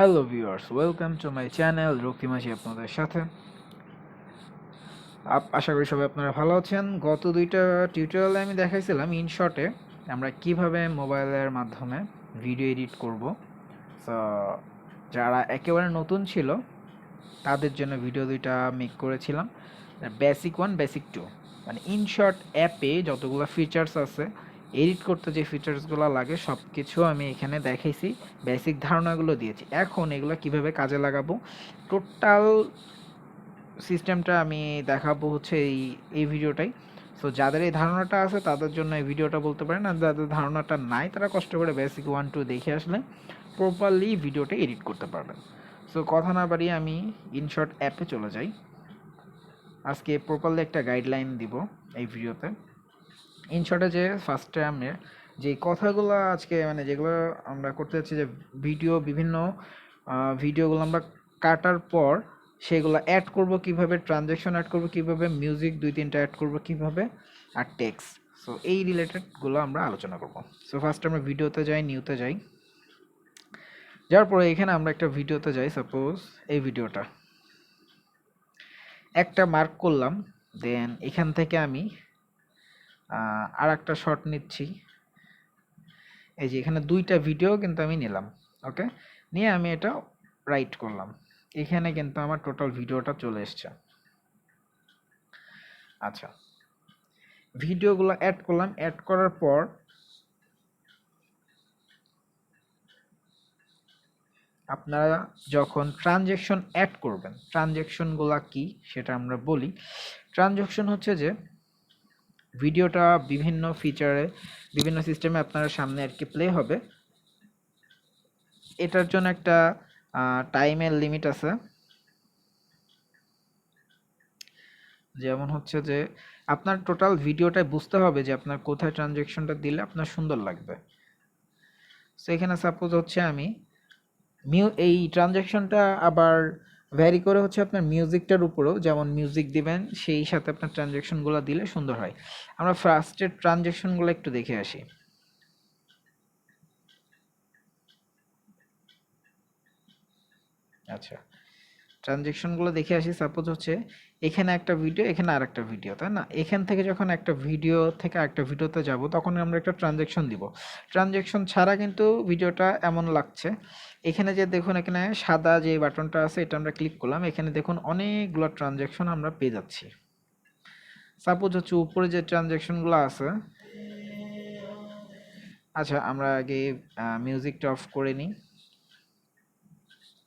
Hello viewers, welcome to my channel রক্তিমাঝি আপনাদের সাথে। আশা করি সবাই আপনারা ভালো আছেন। গত দুইটা টিউটোরিয়ালে আমি দেখাইছিলাম ইনশর্টে আমরা কিভাবে মোবাইলের মাধ্যমে ভিডিও এডিট করব। সো যারা একেবারে নতুন ছিল তাদের জন্য ভিডিও দুইটা মেক করেছিলাম, বেসিক 1 বেসিক 2। মানে ইনশর্ট অ্যাপে যতগুলো ফিচার্স আছে, এডিট করতে যে ফিচার্সগুলো লাগে সব কিছু আমি এখানে দেখাইছি, বেসিক ধারণাগুলো দিয়েছি। এখন এগুলো কিভাবে কাজে লাগাবো টোটাল সিস্টেমটা আমি দেখাবো হচ্ছে এই ভিডিওটাই। সো যাদের এই ধারণাটা আছে তাদের জন্য এই ভিডিওটা বলতে পারেন, আর যাদের ধারণাটা নাই তারা কষ্ট করে বেসিক 1 2 দেখে আসলে প্রপারলি ভিডিওটা এডিট করতে পারবেন। সো কথা না বাড়িয়ে আমি ইনশর্ট অ্যাপে চলে যাই। আজকে প্রপারলি একটা গাইডলাইন দিব এই ভিডিওতে। ইনশর্টে যে ফার্স্টে আমি যে কথাগুলো আজকে মানে যেগুলো আমরা করতে যাচ্ছি, যে বিভিন্ন ভিডিওগুলো আমরা কাটার পর সেগুলো অ্যাড করব কিভাবে, ট্রানজ্যাকশন অ্যাড করব কিভাবে, মিউজিক 2-3টা অ্যাড করব কিভাবে, আর টেক্সট। সো এই রিলেটেডগুলো আমরা আলোচনা করব। সো ফার্স্ট আমরা ভিডিওতে যাই, নিউতে যাই। যাওয়ার পরে এখানে আমরা একটা ভিডিওতে যাই, সাপোজ এই ভিডিওটা একটা মার্ক করলাম। দেন এখান থেকে আমি আর একটা শট নিচ্ছি। এই যে এখানে দুইটা ভিডিও কিন্তু আমি নিলাম, ওকে, নিয়ে আমি এটা রাইট করলাম। এখানে কিন্তু আমার টোটাল ভিডিওটা চলে এসছে। আচ্ছা, ভিডিওগুলো অ্যাড করলাম। অ্যাড করার পর আপনারা যখন ট্রানজ্যাকশন অ্যাড করবেন, ট্রানজ্যাকশনগুলো কি সেটা আমরা বলি। ট্রানজ্যাকশন হচ্ছে যে ভিডিওটা বিভিন্ন ফিচারে বিভিন্ন সিস্টেমে আপনার সামনে আর কি প্লে হবে। এটার জন্য একটা টাইমের লিমিট আছে। যেমন হচ্ছে যে আপনার টোটাল ভিডিওটাই বুঝতে হবে যে আপনার কোথায় ট্রানজ্যাকশনটা দিলে আপনার সুন্দর লাগবে। সো এখানে সাপোজ হচ্ছে আমি এই ট্রানজ্যাকশনটা আবার ভ্যারি করে হচ্ছে আপনার মিউজিকটার উপরেও, যেমন মিউজিক দিবেন সেই সাথে আপনার ট্রানজ্যাকশনগুলো দিলে সুন্দর হয়। আমরা ফার্স্টের ট্রানজ্যাকশনগুলো একটু দেখে আসি। আচ্ছা, ট্রানজ্যাকশনগুলো দেখে আসি। সাপোজ হচ্ছে এখানে একটা ভিডিও, এখানে আর একটা ভিডিও, তাই না? এখান থেকে যখন একটা ভিডিও থেকে আরেকটা ভিডিওতে যাব তখন আমরা একটা ট্রানজ্যাকশন দিব। ট্রানজ্যাকশন ছাড়া কিন্তু ভিডিওটা এমন লাগছে। এখানে যে দেখুন, এখানে সাদা যে বাটনটা আছে এটা আমরা ক্লিক করলাম, এখানে দেখুন অনেকগুলো ট্রানজ্যাকশন আমরা পেয়ে যাচ্ছি। সাপোজ হচ্ছে উপরে যে ট্রানজ্যাকশনগুলো আছে, আচ্ছা আমরা আগে মিউজিকটা অফ করে নিই।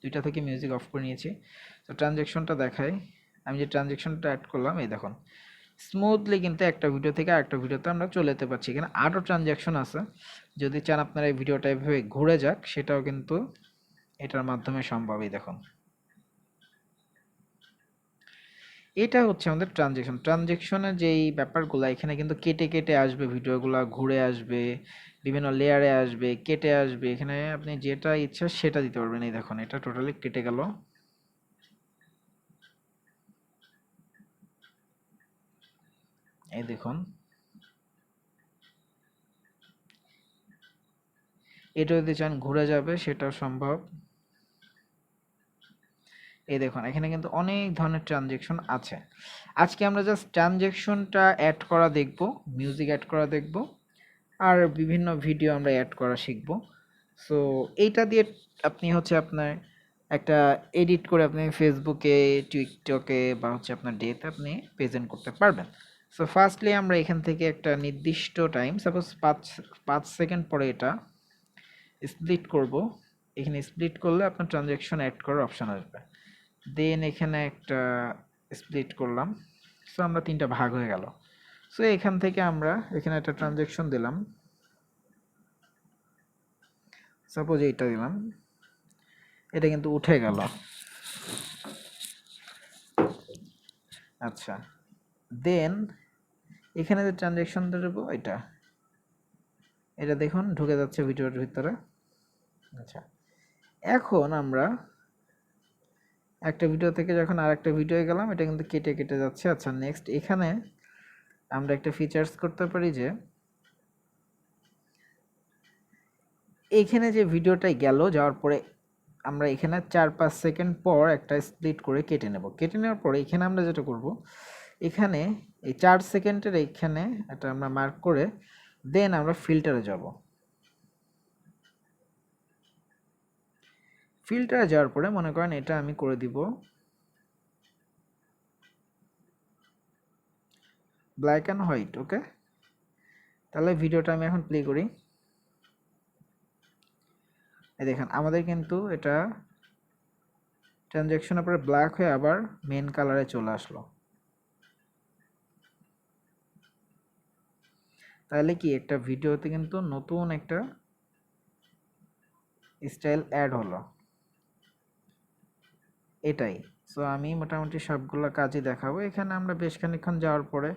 দুইটা থেকে মিউজিক অফ করে নিয়েছি। তো ট্রানজ্যাকশনটা দেখাই। আমি যে ট্রানজ্যাকশনটা অ্যাড করলাম, এই দেখুন স্মুথলি কিন্তু একটা ভিডিও থেকে আরেকটা ভিডিওতে আমরা চলে যেতে পারছি। এখানে আরও ট্রানজ্যাকশন আছে, যদি চান আপনারা এই ভিডিওটা এভাবে ঘুরে যাক সেটাও কিন্তু এটার মাধ্যমে সম্ভব। এই দেখুন, এটা হচ্ছে আমাদের ট্রানজ্যাকশন। ট্রানজ্যাকশনের যেই ব্যাপারগুলো এখানে কিন্তু কেটে কেটে আসবে, ভিডিওগুলো ঘুরে আসবে, বিভিন্ন লেয়ারে আসবে, কেটে আসবে। এখানে আপনি যেটা ইচ্ছা সেটা দিতে পারবেন। এই দেখুন এটা টোটালি কেটে গেল। এই দেখুন, এটা যদি চান ঘুরে যাবে সেটাও সম্ভব। এই দেখুন এখানে কিন্তু অনেক ধরনের ট্রানজ্যাকশন আছে। আজকে আমরা জাস্ট ট্রানজ্যাকশনটা অ্যাড করা দেখব, মিউজিক অ্যাড করা দেখব, আর বিভিন্ন ভিডিও আমরা অ্যাড করা শিখব। সো এইটা দিয়ে আপনি হচ্ছে আপনার একটা এডিট করে আপনি ফেসবুকে, টিকটকে বা হচ্ছে আপনার ডেতে আপনি প্রেজেন্ট করতে পারবেন। সো ফার্স্টলি আমরা এখান থেকে একটা নির্দিষ্ট টাইম, সাপোজ 5 সেকেন্ড পরে এটা স্প্লিট করব। এখানে স্প্লিট করলে আপনার ট্রানজ্যাকশন অ্যাড করার অপশন আসবে। দেন এখানে একটা স্প্লিট করলাম। সো আমরা 3টা ভাগ হয়ে গেল। সো এখান থেকে আমরা এখানে একটা ট্রানজ্যাকশন দিলাম, সাপোজ এইটা দিলাম, এটা কিন্তু উঠে গেল। আচ্ছা, দেন এখানে যে ট্রানজ্যাকশনটা দেবো এটা এটা দেখুন ঢুকে যাচ্ছে ভিডিওর ভিতরে। আচ্ছা, এখন আমরা একটা ভিডিও থেকে যখন আর একটা ভিডিও গেলাম এটা কিন্তু কেটে কেটে যাচ্ছে। আচ্ছা, নেক্সট এখানে আমরা একটা ফিচার্স করতে পারি যে এইখানে যে ভিডিওটাই গেল, যাওয়ার পরে আমরা এখানে 4-5 সেকেন্ড পর একটা স্প্লিট করে কেটে নেব। কেটে নেওয়ার পরে এখানে আমরা যেটা করব, এখানে এই 4 সেকেন্ডের এখানে এটা আমরা মার্ক করে দেন আমরা ফিল্টারে যাব। ফিল্টারে যাওয়ার পরে মনে করেন এটা আমি করে দিব ব্ল্যাক অ্যান্ড হোয়াইট। ওকে, তাহলে ভিডিওটা আমি এখন প্লে করি। এই দেখেন আমাদের কিন্তু এটা ট্রানজ্যাকশনের পরে ব্ল্যাক হয়ে আবার মেন কালারে চলে আসলো। তাহলে কি একটা ভিডিওতে কিন্তু নতুন একটা স্টাইল অ্যাড হলো, এটাই। সো আমি মোটামুটি সবগুলো কাজই দেখাবো। এখানে আমরা বেশ খানিকক্ষণ যাওয়ার পরে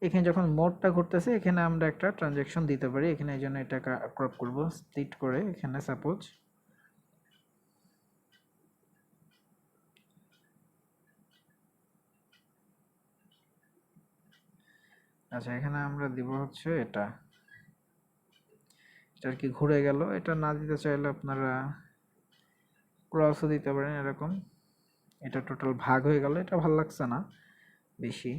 এখানে যখন মোডটা ঘুরতেছে এখানে আমরা একটা ট্রানজ্যাকশন দিতে পারি। এখানে এই জন্য এটা ক্রপ করব স্প্লিট করে। এখানে সাপোজ আচ্ছা, এখানে আমরা দিব হচ্ছে এটা আর কি ঘুরে গেল। এটা না দিতে চাইলে আপনারা ক্রসও দিতে পারেন এরকম। এটা টোটাল ভাগ হয়ে গেল, এটা ভালো লাগছে না বেশি।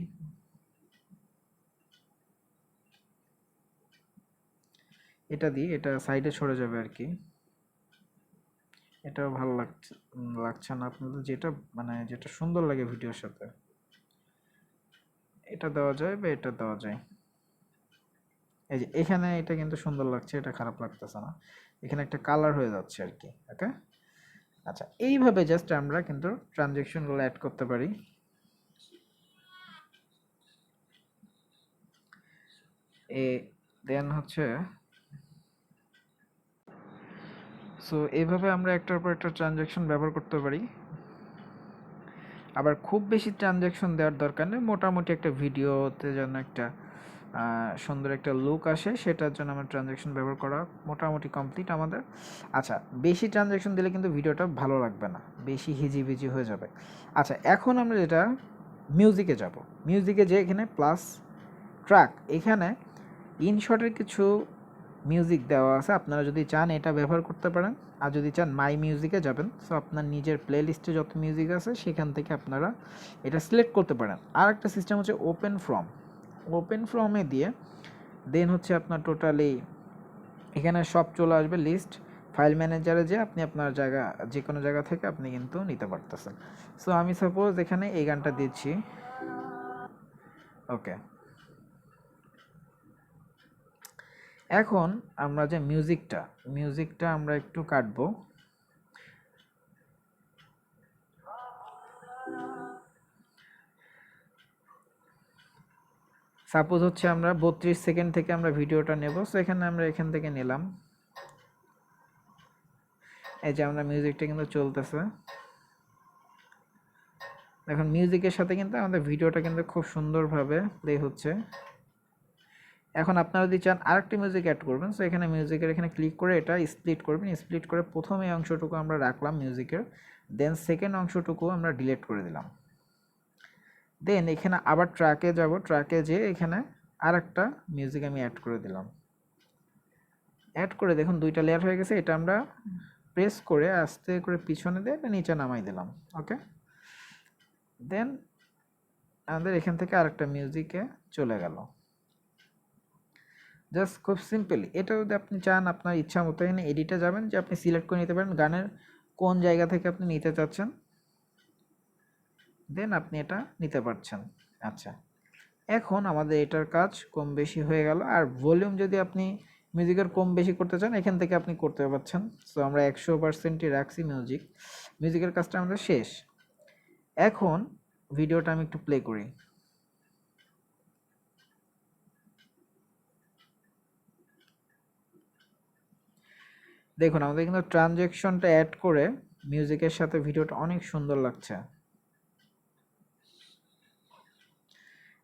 এটা দিয়ে এটা সাইডে সরে যাবে আর কি। এটাও ভালো লাগছে না আপনাদের, যেটা মানে যেটা সুন্দর লাগে ভিডিওর সাথে এটা দেওয়া যায় বা এটা দেওয়া যায়। এই যে এখানে এটা কিন্তু সুন্দর লাগছে, এটা খারাপ লাগতেছে না, এখানে একটা কালার হয়ে যাচ্ছে আর কি। ওকে, আচ্ছা, এইভাবে জাস্ট আমরা কিন্তু ট্রানজ্যাকশনগুলো অ্যাড করতে পারি। দেন হচ্ছে সো এইভাবে আমরা একটার পর একটা ট্রানজ্যাকশন ব্যবহার করতে পারি। আবার খুব বেশি ট্রানজ্যাকশন দেওয়ার দরকার নেই, মোটামুটি একটা ভিডিওতে যেন একটা সুন্দর একটা লুক আসে সেটার জন্য আমরা ট্রানজ্যাকশন ব্যবহার করা মোটামুটি কমপ্লিট আমাদের। আচ্ছা, বেশি ট্রানজ্যাকশন দিলে কিন্তু ভিডিওটা ভালো লাগবে না, বেশি হিজিবিজি হয়ে যাবে। আচ্ছা, এখন আমরা যেটা মিউজিকে যাব। মিউজিকে যে এখানে প্লাস ট্র্যাক, এখানে ইনশটের কিছু মিউজিক দেওয়া আছে, আপনারা যদি চান এটা ব্যবহার করতে পারেন। আর যদি চান মাই মিউজিকে যাবেন, সো আপনার নিজের প্লে লিস্টে যত মিউজিক আছে সেখান থেকে আপনারা এটা সিলেক্ট করতে পারেন। আর একটা সিস্টেম হচ্ছে ওপেন ফ্রমে দিয়ে দেন হচ্ছে আপনার টোটালি এখানে সব চলে আসবে লিস্ট। ফাইল ম্যানেজারে যে আপনি আপনার জায়গা যে কোনো জায়গা থেকে আপনি কিন্তু নিতে পারতেছেন। সো আমি সাপোজ এখানে এই গানটা দিচ্ছি। ওকে, এখন আমরা যে মিউজিকটা আমরা একটু কাটবো। সাপোজ হচ্ছে আমরা 32 সেকেন্ড থেকে আমরা ভিডিওটা নেব। সো এখানে আমরা এখান থেকে নিলাম। এই যে আমরা মিউজিকটা কিন্তু চলতেছে, এখন মিউজিকের সাথে কিন্তু আমাদের ভিডিওটা কিন্তু খুব সুন্দরভাবে প্লে হচ্ছে। এখন আপনারা যদি চান আরেকটি মিউজিক অ্যাড করবেন, সো এখানে মিউজিকের এখানে ক্লিক করে এটা স্প্লিট করবেন। স্প্লিট করে প্রথম এই অংশটুকু আমরা রাখলাম মিউজিকের, দেন সেকেন্ড অংশটুকু আমরা ডিলিট করে দিলাম। দেন এখানে আবার ট্র্যাকে যাব, ট্র্যাকে যেয়ে এখানে আরেকটা মিউজিক আমি অ্যাড করে দিলাম। অ্যাড করে দেখুন দুইটা লেয়ার হয়ে গেছে। এটা আমরা প্রেস করে আস্তে করে পিছনে দিয়ে এটা নিচে নামাই দিলাম। ওকে, দেন আমাদের এখান থেকে আরেকটা মিউজিকে চলে গেল। জাস্ট খুব সিম্পলি। এটা যদি আপনি চান আপনার ইচ্ছা মতো এখানে এডিটে যাবেন, যে আপনি সিলেক্ট করে নিতে পারেন গানের কোন জায়গা থেকে আপনি নিতে চাচ্ছেন, দেন আপনি এটা নিতে পারছেন। আচ্ছা, এখন আমাদের এটার কাজ কম বেশি হয়ে গেল। আর ভলিউম যদি আপনি মিউজিকের কম বেশি করতে চান এখান থেকে আপনি করতে পারছেন। সো আমরা 100%ই রাখছি মিউজিকের কাজটা আমাদের শেষ। এখন ভিডিওটা আমি একটু প্লে করি। দেখুন আমাদের কিন্তু ট্রানজ্যাকশনটা অ্যাড করে মিউজিকের সাথে ভিডিওটা অনেক সুন্দর লাগছে।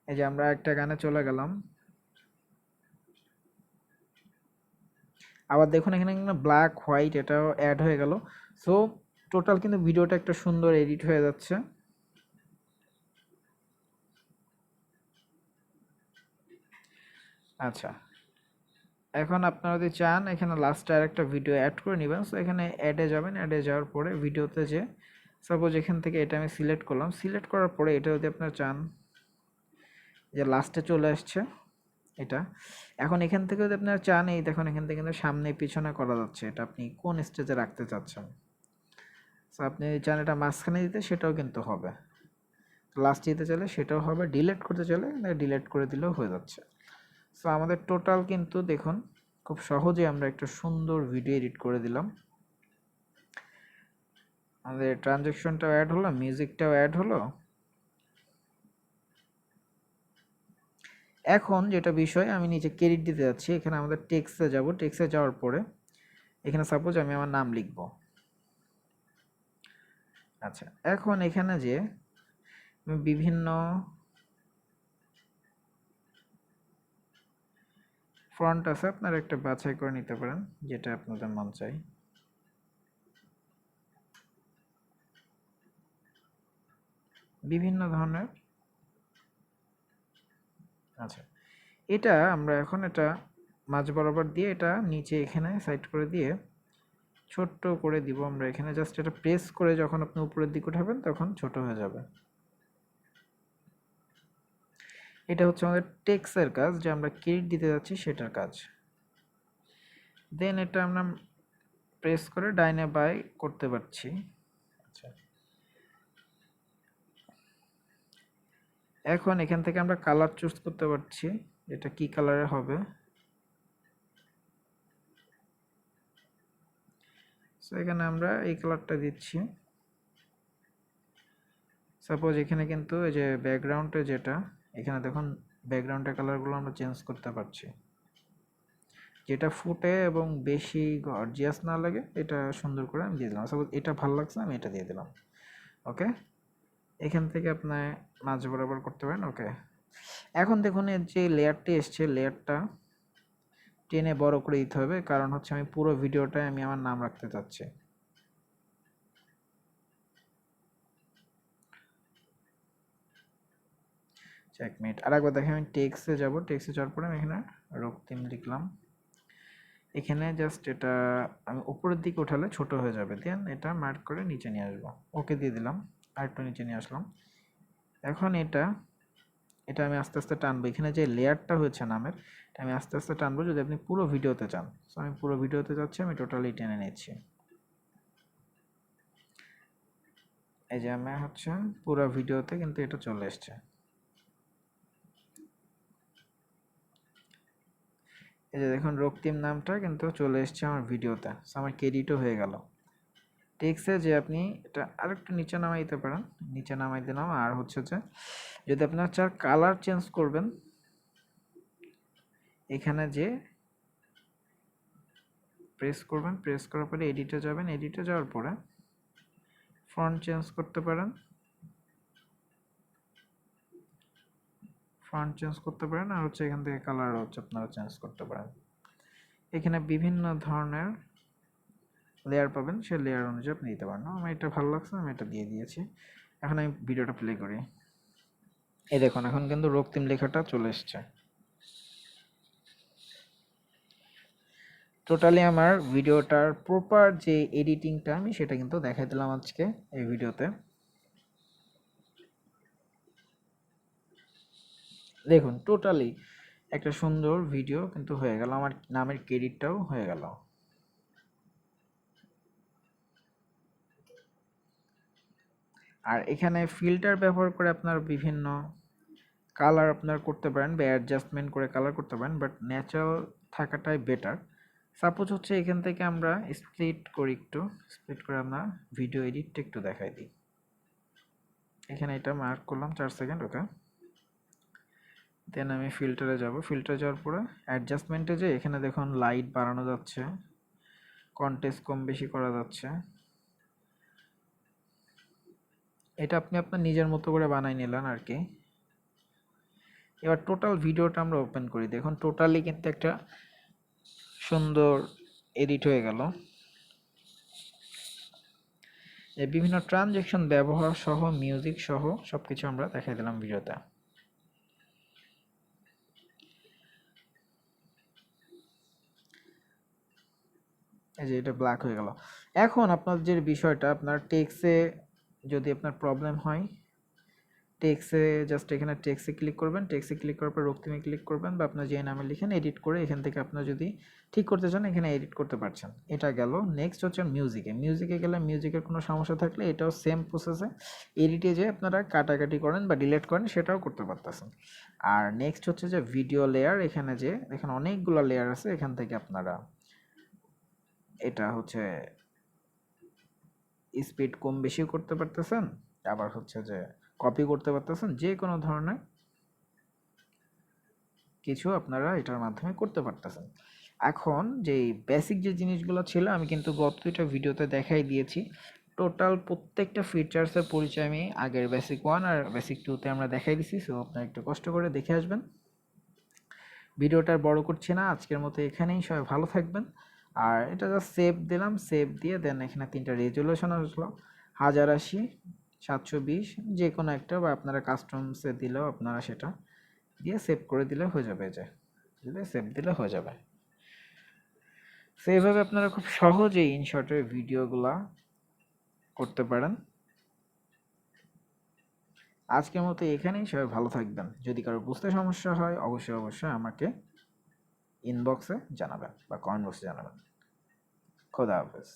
এই যে আমরা একটা গানে চলে গেলাম, আবার দেখুন এখানে কিন্তু ব্ল্যাক হোয়াইট এটাও অ্যাড হয়ে গেল। সো টোটাল কিন্তু ভিডিওটা একটা সুন্দর এডিট হয়ে যাচ্ছে। আচ্ছা, এখন আপনারা যদি চান এখানে লাস্টে আরেকটা ভিডিও অ্যাড করে নেবেন। সো এখানে অ্যাডে যাবেন, অ্যাডে যাওয়ার পরে ভিডিওতে যে সাপোজ এখান থেকে এটা আমি সিলেক্ট করলাম, সিলেক্ট করার পরে এটা যদি আপনারা চান যে লাস্টে চলে আসছে এটা, এখন এখান থেকে যদি আপনারা চান এই দেখুন এখান থেকে কিন্তু সামনে পিছনে করা যাচ্ছে, এটা আপনি কোন স্টেজে রাখতে চাচ্ছেন। সো আপনি চান এটা মাঝখানে দিতে, সেটাও কিন্তু হবে। লাস্টে দিতে চাইলে সেটাও হবে, ডিলিট করতে চাইলে ডিলিট করে দিলেও হয়ে যাচ্ছে। সো আমাদের টোটাল কিন্তু দেখুন খুব সহজে আমরা একটা সুন্দর ভিডিও এডিট করে দিলাম। আমাদের ট্রানজ্যাকশনটাও অ্যাড হলো, মিউজিকটাও অ্যাড হলো। এখন যেটা বিষয়, আমি নিচে ক্রেডিট দিতে যাচ্ছি, এখানে আমাদের টেক্সটে যাব, টেক্সটে যাওয়ার পরে এখানে সাপোজ আমি আমার নাম লিখব। আচ্ছা, এখন এখানে যে বিভিন্ন ফন্ট আছে, আপনারা একটা বাছাই করে নিতে পারেন যেটা আপনাদের মন চাই। বিভিন্ন ধরনের। আচ্ছা, এটা আমরা এখন এটা মাঝ বরাবর দিয়ে এটা নিচে এখানে সাইড করে দিয়ে ছোট্ট করে দিব আমরা এখানে। জাস্ট এটা প্রেস করে যখন আপনি উপরের দিকে উঠাবেন তখন ছোট হয়ে যাবে। এটা হচ্ছে আমাদের টেক্সটের কাজ, যে আমরা ক্রেডিট দিতে যাচ্ছি সেটার কাজ। দেন এটা আমরা প্রেস করে ডাইনে বাই করতে পারছি। আচ্ছা, এখন এখান থেকে আমরা কালার চুজ করতে পারছি, এটা কি কালারে হবে। সো এখানে আমরা এই কালারটা দিচ্ছি। সাপোজ এখানে কিন্তু এই যে ব্যাকগ্রাউন্ডে যেটা, এখানে দেখুন ব্যাকগ্রাউন্ডের কালারগুলো আমরা চেঞ্জ করতে পারছি, যেটা ফুটে এবং বেশি গর্জিয়াস না লাগে এটা সুন্দর করে আমি দিয়ে দিলাম। সাপোজ এটা ভালো লাগছে, আমি এটা দিয়ে দিলাম। ওকে, এখান থেকে আপনি মাঝ বরাবর করতে পারেন। ওকে, এখন দেখুন এর যে লেয়ারটি এসছে, লেয়ারটা টেনে বড় করে দিতে হবে, কারণ হচ্ছে আমি পুরো ভিডিওটায় আমি আমার নাম রাখতে চাচ্ছি। এক মিনিট, আরেকবার দেখেন, আমি টেক্সটে যাব, টেক্সটে যাওয়ার পরে আমি এখানে রক্তিম লিখলাম। এখানে জাস্ট এটা আমি উপরের দিকে উঠালে ছোট হয়ে যাবে, দেন এটা মার্ক করে নিচে নিয়ে আসবো। ওকে দিয়ে দিলাম, আর একটু নিচে নিয়ে আসলাম। এখন এটা এটা আমি আস্তে আস্তে টানবো, এখানে যে লেয়ারটা হয়েছে নামের, এটা আমি আস্তে আস্তে টানবো যদি আপনি পুরো ভিডিওতে চান। সো আমি পুরো ভিডিওতে যাচ্ছি, আমি টোটালি টেনে নিচ্ছি। এই যে আমি হচ্ছে পুরো ভিডিওতে কিন্তু এটা চলে এসছে। এই যে দেখুন রক্তিম নামটা কিন্তু চলে এসছে আমার ভিডিওতে। সো আমার ক্রেডিটও হয়ে গেল। টেক্সে যে আপনি এটা আরেকটু নিচে নামাই দিতে পারেন, নিচে নামাই দিলাম। আর হচ্ছে যে যদি আপনার চার কালার চেঞ্জ করবেন, এখানে যে প্রেস করবেন, প্রেস করার পরে এডিটে যাবেন, এডিটে যাওয়ার পরে ফন্ট চেঞ্জ করতে পারেন, ফন্ট চেঞ্জ করতে পারেন। আর হচ্ছে এখান থেকে কালার হচ্ছে আপনারা চেঞ্জ করতে পারেন। এখানে বিভিন্ন ধরনের লেয়ার পাবেন, সেই লেয়ার অনুযায়ী আপনি দিতে পারেন। আমার এটা ভালো লাগছে, আমি এটা দিয়ে দিয়েছি। এখন আমি ভিডিওটা প্লে করি। এই দেখুন এখন কিন্তু রক্তিম লেখাটা চলে এসছে। টোটালি আমার ভিডিওটার প্রপার যে এডিটিংটা আমি সেটা কিন্তু দেখাই দিলাম আজকে এই ভিডিওতে। দেখুন টোটালি একটা সুন্দর ভিডিও কিন্তু হয়ে গেল, আমার নামের ক্রেডিটটাও হয়ে গেল। আর এখানে ফিল্টার ব্যবহার করে আপনার বিভিন্ন কালার আপনার করতে পারেন বা অ্যাডজাস্টমেন্ট করে কালার করতে পারেন, বাট ন্যাচারাল থাকাটাই বেটার। সাপোজ হচ্ছে এখান থেকে আমরা স্প্লিট করি, একটু স্প্লিট করে আমরা ভিডিও এডিটটা একটু দেখাই দিই। এখানে এটা মার্ক করলাম 4 সেকেন্ড। ওকে, দেন আমি ফিল্টারে যাব, ফিল্টারে যাওয়ার পরে অ্যাডজাস্টমেন্টে যে এখানে দেখুন লাইট বাড়ানো যাচ্ছে, কন্টেস্ট কম বেশি করা যাচ্ছে। এটা আপনি আপনার নিজের মতো করে বানাই নিলেন আর কি। এবার টোটাল ভিডিওটা আমরা ওপেন করি, দেখুন টোটালি কিন্তু একটা সুন্দর এডিট হয়ে গেল। বিভিন্ন ট্রানজ্যাকশন ব্যবহার সহ মিউজিক সহ সবকিছু আমরা দেখাই দিলাম ভিডিওতে। এই যে এটা ব্ল্যাক হয়ে গেল। এখন আপনার যে বিষয়টা, আপনার টেক্সে যদি আপনার প্রবলেম হয়, টেক্সে জাস্ট এখানে টেক্সে ক্লিক করবেন, টেক্সে ক্লিক করার পর রক্তিমে ক্লিক করবেন, বা আপনার যে নামে লিখেন এডিট করে এখান থেকে আপনার যদি ঠিক করতে চান এখানে এডিট করতে পারছেন। এটা গেল। নেক্সট হচ্ছে মিউজিকে। মিউজিকে গেলে মিউজিকের কোনো সমস্যা থাকলে এটাও সেম প্রসেসে এডিটে যে আপনারা কাটাকাটি করেন বা ডিলিট করেন সেটাও করতে পারতেছেন। আর নেক্সট হচ্ছে যে ভিডিও লেয়ার। এখানে যে এখানে অনেকগুলো লেয়ার আছে, এখান থেকে আপনারা এটা হচ্ছে স্পিড কম বেশি করতে পারতেছেন, আবার হচ্ছে যে কপি করতে পারতেছেন, যে কোনো ধরনের কিছু আপনারা এটার মাধ্যমে করতে পারতেছেন। এখন যেই বেসিক যে জিনিসগুলো ছিল আমি কিন্তু গত দুইটা ভিডিওতে দেখাই দিয়েছি। টোটাল প্রত্যেকটা ফিচার্সের পরিচয় আমি আগের বেসিক 1 আর বেসিক 2-তে আমরা দেখাই দিছি। সো আপনারা একটু কষ্ট করে দেখে আসবেন। ভিডিওটা আর বড় করছি না, আজকের মতো এখানেই। সবাই ভালো থাকবেন। আর এটা জাস্ট সেভ দিলাম, সেভ দিয়ে দেন এখানে তিনটা রেজুলেশন আসলো, 1080, 720, যে কোনো একটা, বা আপনারা কাস্টমসে দিলেও আপনারা সেটা দিয়ে সেভ করে দিলে হয়ে যাবে। যে দিলে সেভ দিলে হয়ে যাবে। সো এইভাবে আপনারা খুব সহজেই ইনশর্টের ভিডিওগুলা করতে পারেন। আজকের মতো এখানেই। সবাই ভালো থাকবেন। যদি কারো বুঝতে সমস্যা হয় অবশ্যই অবশ্যই আমাকে ইনবক্সে জানাবেন বা কমেন্ট বক্সে জানাবেন। খোদা হাফেজ।